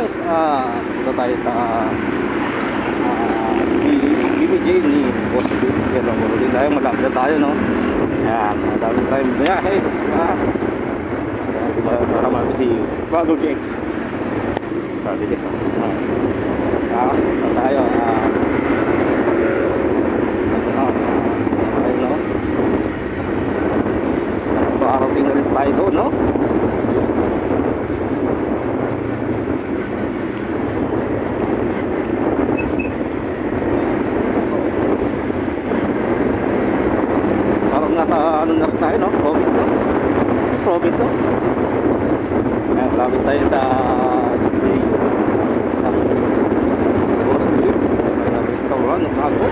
guys, punta tayo sa BBJ ni Boss Beef. Pero hindi tayo, malapit na tayo, no? Yan, madami tayong biyahe. Para malapit si Bago Jake. Sabi dito. Punta tayo. Ayun, no? Arating na rin tayo doon, no? Parang nasa ano na rin tayo, no? Province, no? Ayan, lapit tayo sa Boss Beef. May restaurant, bago.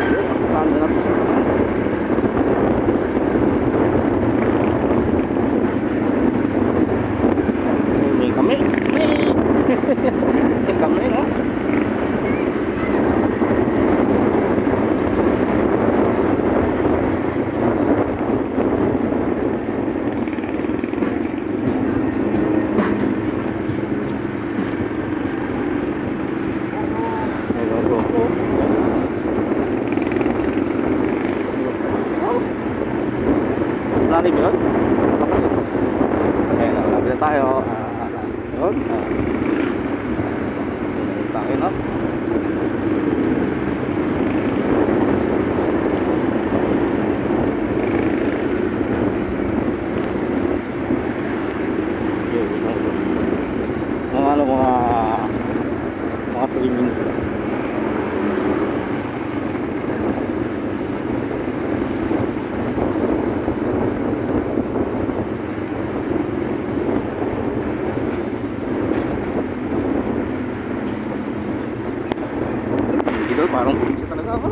Saan na natin? Kami, no? Lari ba yun? Ayan, nalapit na tayo. Yun. Tayo, no? Mga 3 minutes. Parang pulis talaga ako.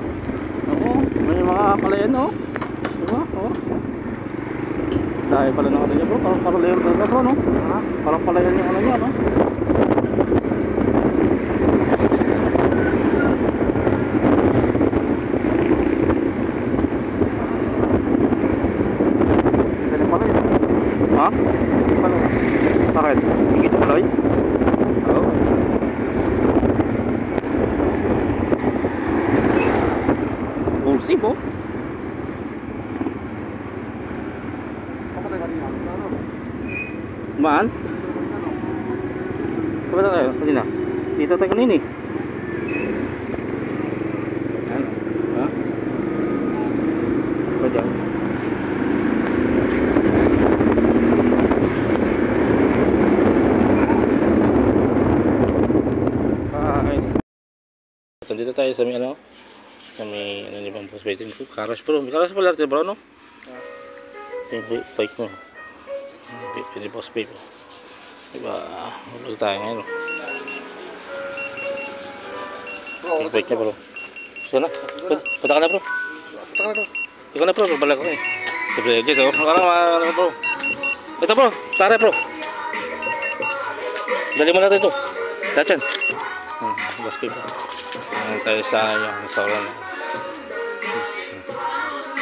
Oo, may mga palayan, no? Diba? Oo. Dahil pala ng ano niya, bro. Parang palayan talaga, bro, no? Parang palayan yung ano niya, no? Ganyan pala yun. Ha? Ganyan pala yun. Bakit? Higit pala yun? Oo. Sibo. Maan? Saan tayo? Kanina? Dito tayo kanina eh. Ayan. Ha? Apa dyan? Dito tayo sa may ano? Kami ano ni Bang Boss Beef ko karas bro, may karas pala bro, no? Yung bike mo. Pwede Boss Beef. Diba, wala tayo ngayon. Yung bike niya bro. Gusto na? Punta ka na bro. Ikaw na bro, babala ko eh. Sabi guys, oh, ano bro. Ito bro, tara bro. Dali mo natin ito. Dachan. Boss Beef. Tayo sa yung restaurant.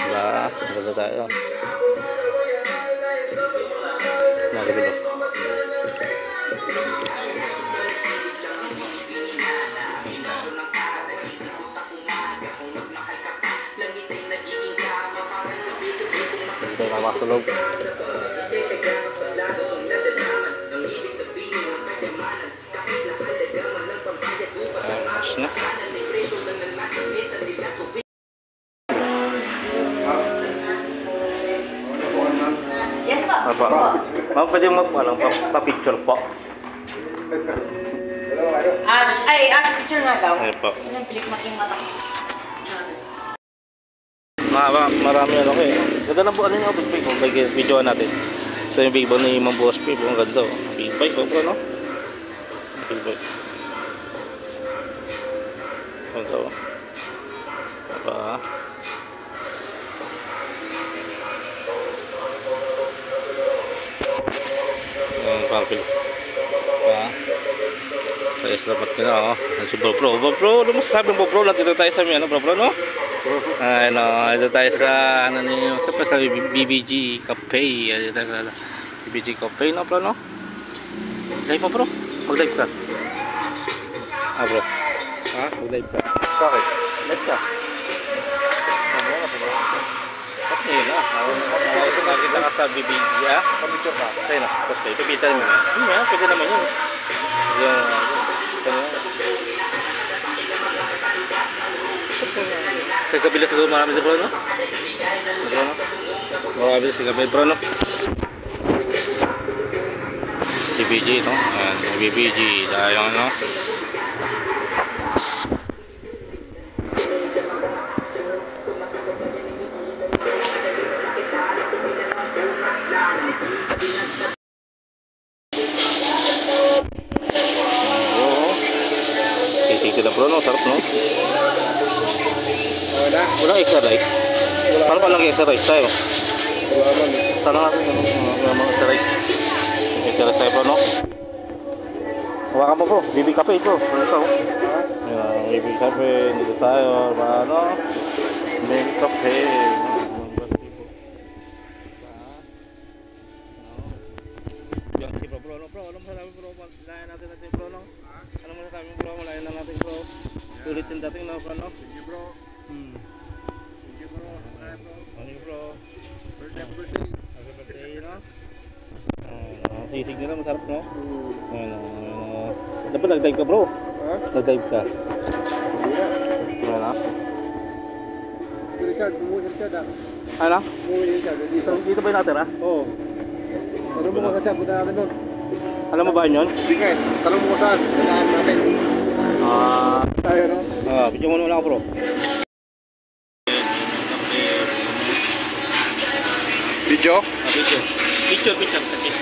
Diba? Maganda tayo. Maganda. Dito tayo makasulog. Mas na. Apa? Mau pa diyang pa-picture po. Picture nga daw. Ay po. Yung pilik making mata. Marami ano ko eh. Ganda na po ano yung big bike. Kung video natin. Ito yung big bike ni Mang Boss Beef. Ang ganda. Big bike po no? Big bike. Ito. Apa? Parpil. Sa estrapat ko na, oh. Si Bro. Ano masasabi mo, Bro? Dito tayo sa ano, Bro, no? Ano, dito tayo sa, ano niyo, sa BBG Cafe. Dito tayo sa BBG Cafe, no, Bro, no? Live mo, Bro? Mag-live ka. bro. Ha? Mag-live ka. Bakit? Live ka. Mamaya na po ba? Ba't ngayon na? Nakita ka sa BBG, ha? Pabicture ka. Sa'yo na. Tapos kayo, ipipita naman yan. Hindi nga, pwede naman yun. Sa kabila siguro marami sa bro, no? Bro, no? Marami sa kabila, bro, no? BBG, no? Ayan, BBG. Tayo, no? Sisig sila bro, no? Sarap, no? Wala. Walang extra rice. Paano pa lang extra rice tayo? Wala man eh. Tanong natin yung mga extra rice. Extra rice tayo bro, no? Hawakan mo bro, BB Cafe bro. Ano ito? Ayan, BB Cafe, dito tayo. Ano? BB Cafe. Yan si bro, no? Bro, ano masasabi bro? Layan natin bro, no? Ano masasabi bro? Malayan lang natin bro. Sulit yung dating na bro, no? Thank you bro. Thank you bro. Alright bro. Ano yung bro? Happy birthday. Happy birthday, no? Sisig nila, masarap, no? Dapat nag-dive ka, bro. Ha? Nag-dive ka. Hindi na. Ano? Si Richard, bumuhi si Richard ah. Ano? Bumuhi si Richard. Dito ba yung natira? Oo. Tanong mo ka siya, punta natin doon. Alam mo ba yun? Hindi ka eh. Tanong mo ko saan. Saan natin. Tayo no? Video mo lang, bro. Video? Picture. Picture.